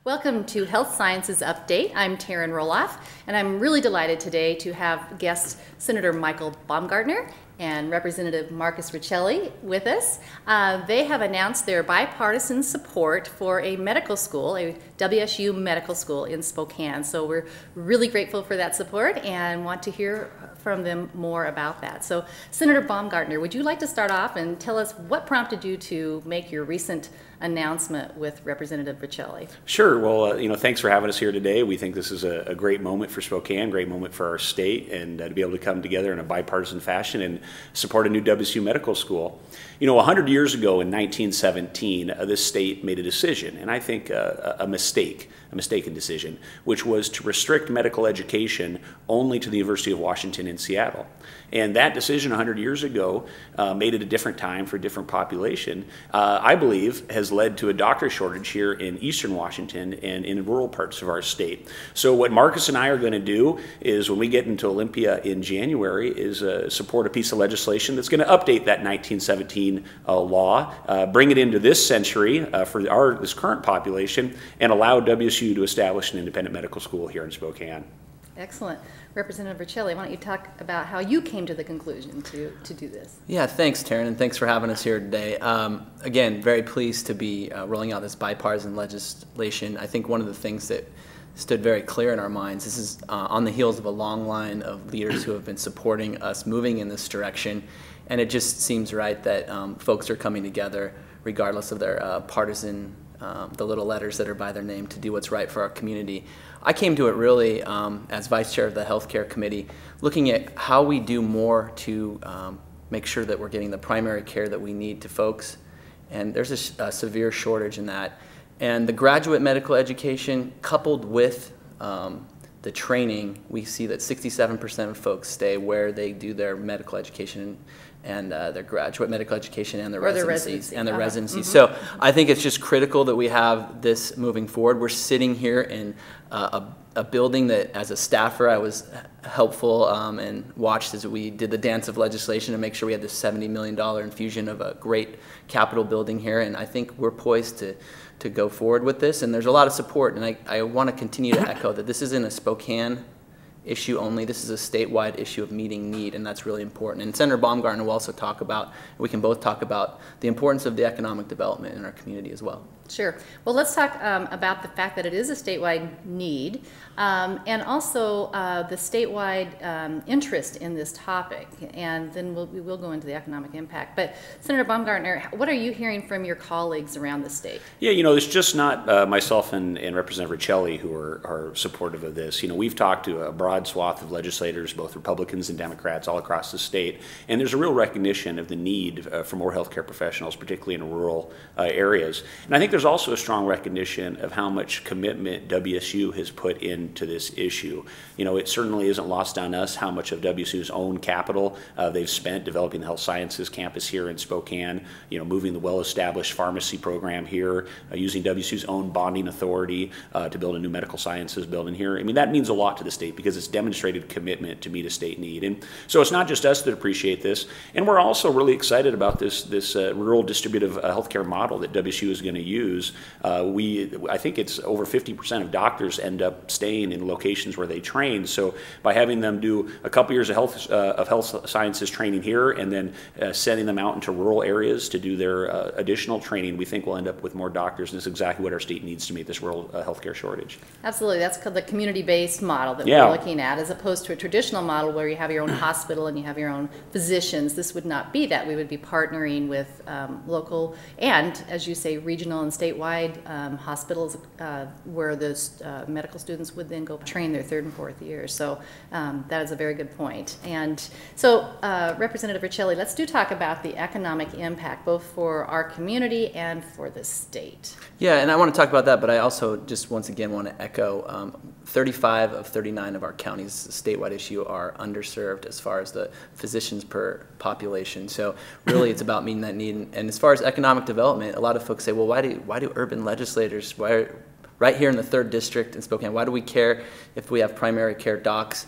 Welcome to Health Sciences Update. I'm Taryn Roloff, and I'm really delighted today to have guests Senator Michael Baumgartner and Representative Marcus Riccelli with us. They have announced their bipartisan support for a medical school, a WSU medical school in Spokane. So we're really grateful for that support and want to hear from them more about that. So Senator Baumgartner, would you like to start off and tell us what prompted you to make your recent announcement with Representative Riccelli? Sure. Well, thanks for having us here today. We think this is a great moment for Spokane, great moment for our state, and to be able to come together in a bipartisan fashion and support a new WSU medical school. 100 years ago in 1917, this state made a decision, and I think a mistaken decision, which was to restrict medical education only to the University of Washington in Seattle. And that decision 100 years ago made it a different time for a different population, I believe has led to a doctor shortage here in eastern Washington and in rural parts of our state. So what Marcus and I are going to do is, when we get into Olympia in January, is support a piece of legislation that's going to update that 1917 law, bring it into this century for this current population, and allow WSU to establish an independent medical school here in Spokane. Excellent. Representative Riccelli, why don't you talk about how you came to the conclusion to do this? Yeah, thanks, Taryn, and thanks for having us here today. Again, very pleased to be rolling out this bipartisan legislation. I think one of the things that stood very clear in our minds, this is on the heels of a long line of leaders who have been supporting us moving in this direction, and it just seems right that folks are coming together regardless of their partisan the little letters that are by their name to do what's right for our community. I came to it really as Vice Chair of the Healthcare Committee, looking at how we do more to make sure that we're getting the primary care that we need to folks, and there's a severe shortage in that. And the graduate medical education coupled with the training, we see that 67% of folks stay where they do their medical education and their graduate medical education and their residencies. Mm-hmm. So I think it's just critical that we have this moving forward. We're sitting here in a building that, as a staffer, I was helpful and watched as we did the dance of legislation to make sure we had this $70 million infusion of a great Capitol building here, and I think we're poised to go forward with this, and there's a lot of support, and I want to continue to echo that this isn't a Spokane issue only. This is a statewide issue of meeting need, and that's really important. And Senator Baumgartner will also talk about, we can both talk about the importance of the economic development in our community as well. Sure. Well, let's talk about the fact that it is a statewide need and also the statewide interest in this topic, and then we will go into the economic impact. But Senator Baumgartner, what are you hearing from your colleagues around the state? Yeah, it's just not myself and Representative Riccelli who are supportive of this. We've talked to a broad swath of legislators, both Republicans and Democrats, all across the state, and there's a real recognition of the need for more healthcare professionals, particularly in rural areas. And I think there's also a strong recognition of how much commitment WSU has put into this issue. It certainly isn't lost on us how much of WSU's own capital they've spent developing the Health Sciences campus here in Spokane, moving the well-established pharmacy program here, using WSU's own bonding authority to build a new medical sciences building here. I mean, that means a lot to the state because it's demonstrated commitment to meet a state need. And so it's not just us that appreciate this, and we're also really excited about this rural distributive healthcare model that WSU is going to use. I think it's over 50% of doctors end up staying in locations where they train. So by having them do a couple years of health sciences training here and then sending them out into rural areas to do their additional training, we think we'll end up with more doctors, and this is exactly what our state needs to meet this rural healthcare shortage. Absolutely. That's called the community-based model that we're looking at, as opposed to a traditional model where you have your own hospital and you have your own physicians. This would not be that. We would be partnering with local and, as you say, regional and statewide hospitals where those medical students would then go train their third and fourth years. So that is a very good point. And so Representative Riccelli, let's talk about the economic impact, both for our community and for the state. Yeah, and I want to talk about that, but I also just once again want to echo 35 of 39 of our counties, statewide issue, are underserved as far as the physicians per population. So really it's about meeting that need. And as far as economic development, a lot of folks say, well, why do urban legislators, right here in the 3rd District in Spokane, why do we care if we have primary care docs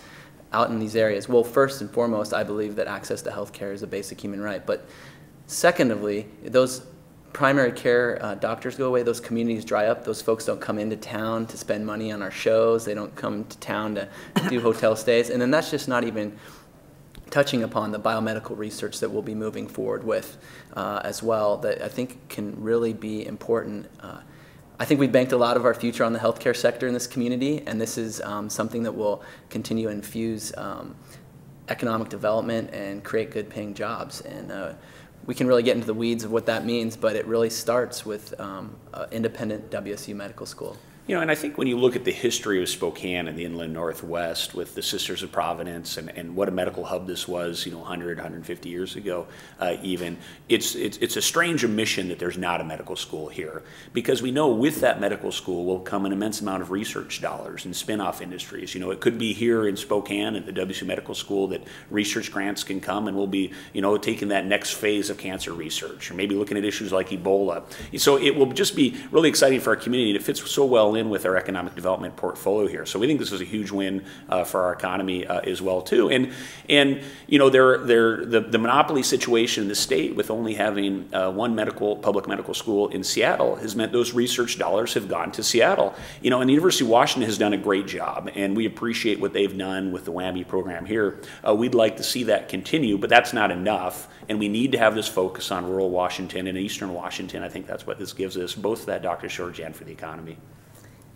out in these areas? Well, first and foremost, I believe that access to health care is a basic human right. But secondly, those primary care doctors go away, those communities dry up. Those folks don't come into town to spend money on our shows. They don't come to town to do hotel stays. And then that's just not even touching upon the biomedical research that we'll be moving forward with as well, that I think can really be important. I think we've banked a lot of our future on the healthcare sector in this community, and this is something that will continue to infuse economic development and create good paying jobs. And we can really get into the weeds of what that means, but it really starts with independent WSU Medical School. You know, and I think when you look at the history of Spokane and the inland Northwest with the Sisters of Providence and what a medical hub this was, 100, 150 years ago even, it's a strange omission that there's not a medical school here, because we know with that medical school will come an immense amount of research dollars and spin-off industries. It could be here in Spokane at the WSU Medical School that research grants can come, and we'll be, taking that next phase of cancer research, or maybe looking at issues like Ebola. So it will just be really exciting for our community, and it fits so well in with our economic development portfolio here. So we think this is a huge win for our economy as well too. And the monopoly situation in the state with only having one public medical school in Seattle has meant those research dollars have gone to Seattle. And the University of Washington has done a great job, and we appreciate what they've done with the WWAMI program here. We'd like to see that continue, but that's not enough, and we need to have this focus on rural Washington and eastern Washington. I think that's what this gives us, both for that doctor shortage and for the economy.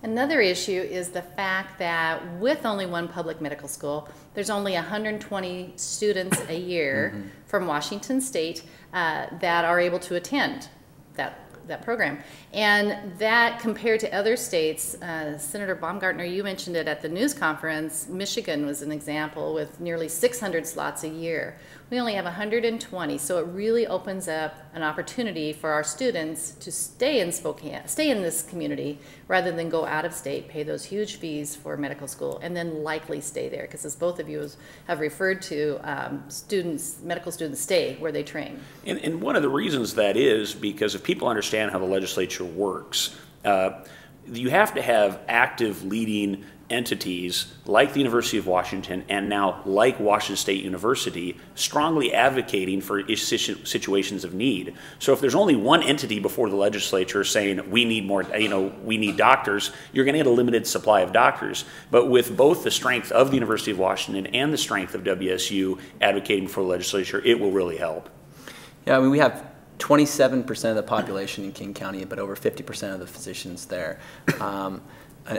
Another issue is the fact that with only one public medical school, there's only 120 students a year from Washington State that are able to attend that program. And that, compared to other states, Senator Baumgartner, you mentioned it at the news conference, Michigan was an example with nearly 600 slots a year. We only have 120, so it really opens up an opportunity for our students to stay in Spokane, stay in this community, rather than go out of state, pay those huge fees for medical school, and then likely stay there, because as both of you have referred to, medical students stay where they train. And one of the reasons that is because if people understand how the legislature works, you have to have active leading entities like the University of Washington and now like Washington State University strongly advocating for situations of need. So if there's only one entity before the legislature saying we need more, we need doctors, you're going to get a limited supply of doctors. But with both the strength of the University of Washington and the strength of WSU advocating for the legislature, it will really help. Yeah, I mean, we have 27% of the population in King County, but over 50% of the physicians there.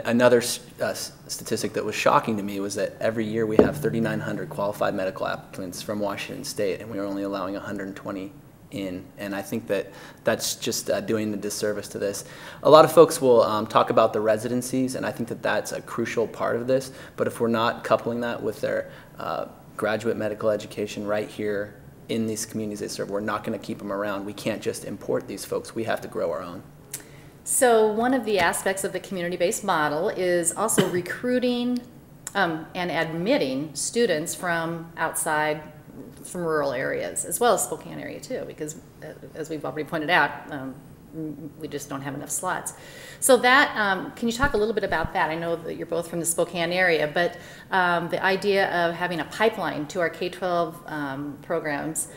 Another statistic that was shocking to me was that every year we have 3,900 qualified medical applicants from Washington State, and we are only allowing 120 in. And I think that that's just doing a disservice to this. A lot of folks will talk about the residencies, and I think that that's a crucial part of this. But if we're not coupling that with their graduate medical education right here in these communities they serve, we're not going to keep them around. We can't just import these folks. We have to grow our own. So one of the aspects of the community-based model is also recruiting and admitting students from outside, from rural areas, as well as Spokane area too, because as we've already pointed out, we just don't have enough slots. So that, can you talk a little bit about that? I know that you're both from the Spokane area, but the idea of having a pipeline to our K-12 programs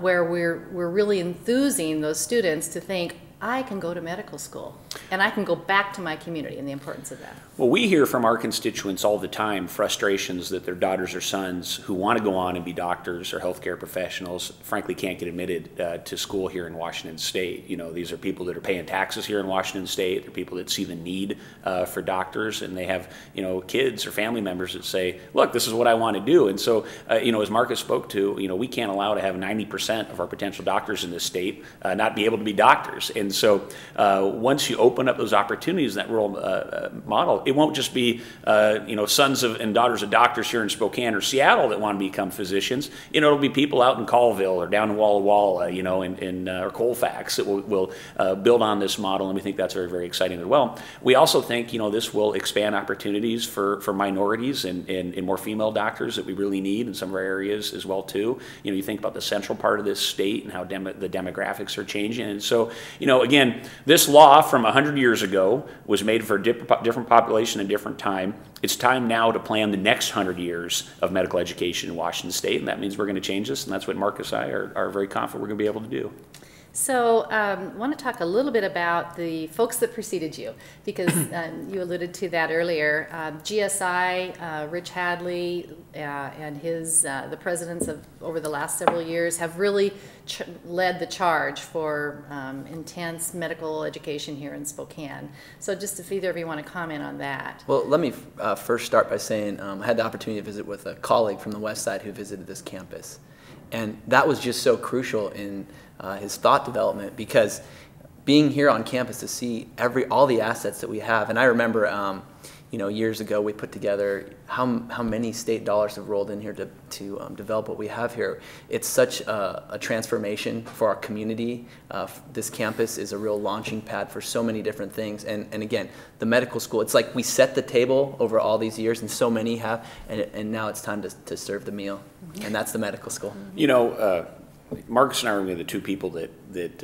where we're really enthusing those students to think, I can go to medical school and I can go back to my community, and the importance of that. Well, we hear from our constituents all the time frustrations that their daughters or sons who want to go on and be doctors or healthcare professionals frankly can't get admitted to school here in Washington State. These are people that are paying taxes here in Washington State. They're people that see the need for doctors, and they have kids or family members that say, look, this is what I want to do. And so as Marcus spoke to, we can't allow to have 90% of our potential doctors in this state not be able to be doctors. And so once you open up those opportunities in that rural model, it won't just be sons and daughters of doctors here in Spokane or Seattle that want to become physicians. It'll be people out in Colville or down in Walla Walla, or Colfax that will build on this model, and we think that's very, very exciting as well. We also think this will expand opportunities for minorities and more female doctors that we really need in some of our areas as well too. You think about the central part of this state and how the demographics are changing, and so again, this law from 100 years ago was made for a different population at a different time. It's time now to plan the next 100 years of medical education in Washington State, and that means we're going to change this, and that's what Marcus and I are very confident we're going to be able to do. So I want to talk a little bit about the folks that preceded you, because you alluded to that earlier. GSI, Rich Hadley, and the presidents of over the last several years have really led the charge for intense medical education here in Spokane. So just if either of you want to comment on that. Well, let me first start by saying I had the opportunity to visit with a colleague from the West Side who visited this campus. And that was just so crucial in his thought development, because being here on campus to see all the assets that we have. And I remember, years ago we put together how many state dollars have rolled in here to develop what we have here. It's such a transformation for our community. This campus is a real launching pad for so many different things. And again, the medical school, it's like we set the table over all these years, and so many have, and now it's time to serve the meal. And that's the medical school. Marcus and I are the two people that get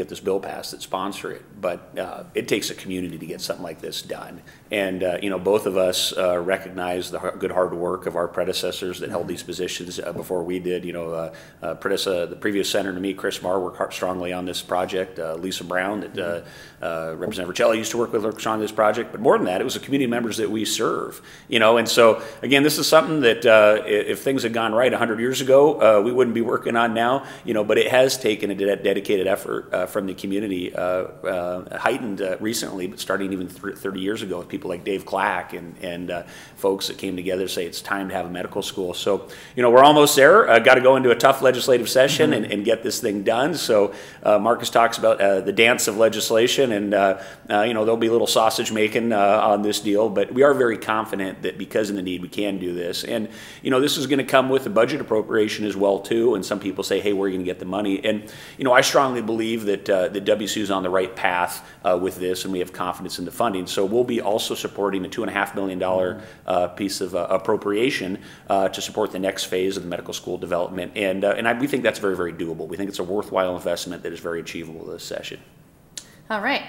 this bill passed, that sponsor it. But it takes a community to get something like this done. And both of us recognize the good hard work of our predecessors that held these positions before we did. The previous senator to me, Chris Marr, worked strongly on this project. Lisa Brown, that Representative Riccelli used to work with, worked on this project. But more than that, it was the community members that we serve. And so again, this is something that if things had gone right 100 years ago, we wouldn't be working on now. But it has taken a dedicated effort from the community, heightened recently, but starting even 30 years ago with people like Dave Clack and folks that came together to say it's time to have a medical school. So, we're almost there. Got to go into a tough legislative session and get this thing done. So Marcus talks about the dance of legislation, and there'll be a little sausage making on this deal, but we are very confident that because of the need, we can do this. And, this is going to come with a budget appropriation as well, too. And some people say, hey, where are you going to get the money? And, I strongly believe that the WSU is on the right path with this, and we have confidence in the funding. So we'll be also supporting a $2.5 million piece of appropriation to support the next phase of the medical school development. And we think that's very, very doable. We think it's a worthwhile investment that is very achievable this session. All right.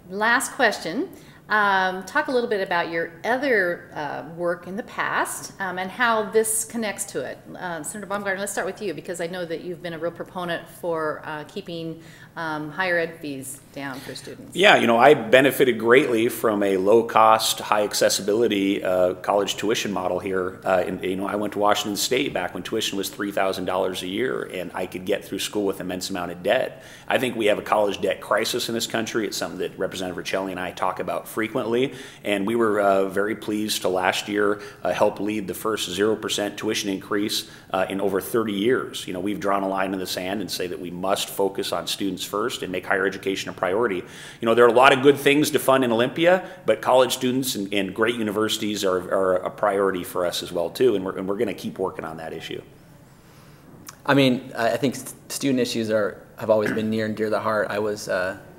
Last question. Talk a little bit about your other work in the past and how this connects to it. Senator Baumgartner, let's start with you, because I know that you've been a real proponent for keeping higher ed fees down for students. Yeah, I benefited greatly from a low-cost, high-accessibility college tuition model here. I went to Washington State back when tuition was $3,000 a year, and I could get through school with an immense amount of debt. I think we have a college debt crisis in this country. It's something that Representative Riccelli and I talk about frequently, and we were very pleased to last year help lead the first 0% tuition increase in over 30 years. We've drawn a line in the sand and say that we must focus on students first and make higher education a priority. There are a lot of good things to fund in Olympia, but college students and great universities are a priority for us as well, too, and we're going to keep working on that issue. I mean, I think student issues have always been near and dear to the heart. I was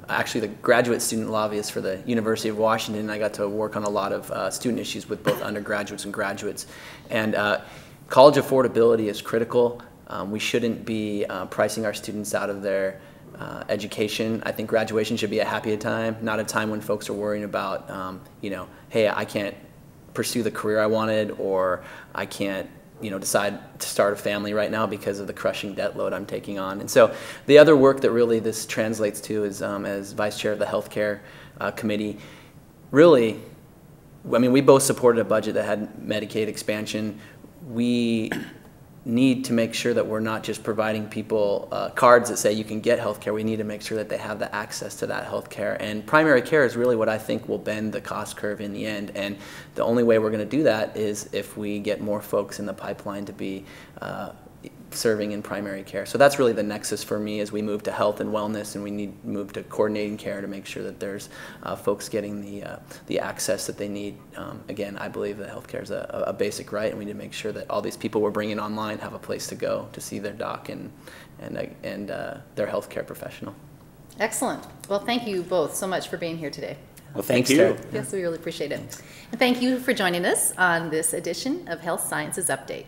actually the graduate student lobbyist for the University of Washington, and I got to work on a lot of student issues with both undergraduates and graduates. And college affordability is critical. We shouldn't be pricing our students out of their education. I think graduation should be a happy time, not a time when folks are worrying about, hey, I can't pursue the career I wanted, or I can't decide to start a family right now because of the crushing debt load I'm taking on. And so the other work that really this translates to is as vice chair of the healthcare committee, really, we both supported a budget that had Medicaid expansion. We need to make sure that we're not just providing people cards that say you can get health care. We need to make sure that they have the access to that health care. And primary care is really what I think will bend the cost curve in the end. And the only way we're going to do that is if we get more folks in the pipeline to be serving in primary care. So that's really the nexus for me as we move to health and wellness, and we need to move to coordinating care to make sure that there's folks getting the access that they need. Again, I believe that health care is a basic right, and we need to make sure that all these people we're bringing online have a place to go to see their doc and their health care professional. Excellent. Well, thank you both so much for being here today. Well, thank you. Yes, we really appreciate it. And thank you for joining us on this edition of Health Sciences Update.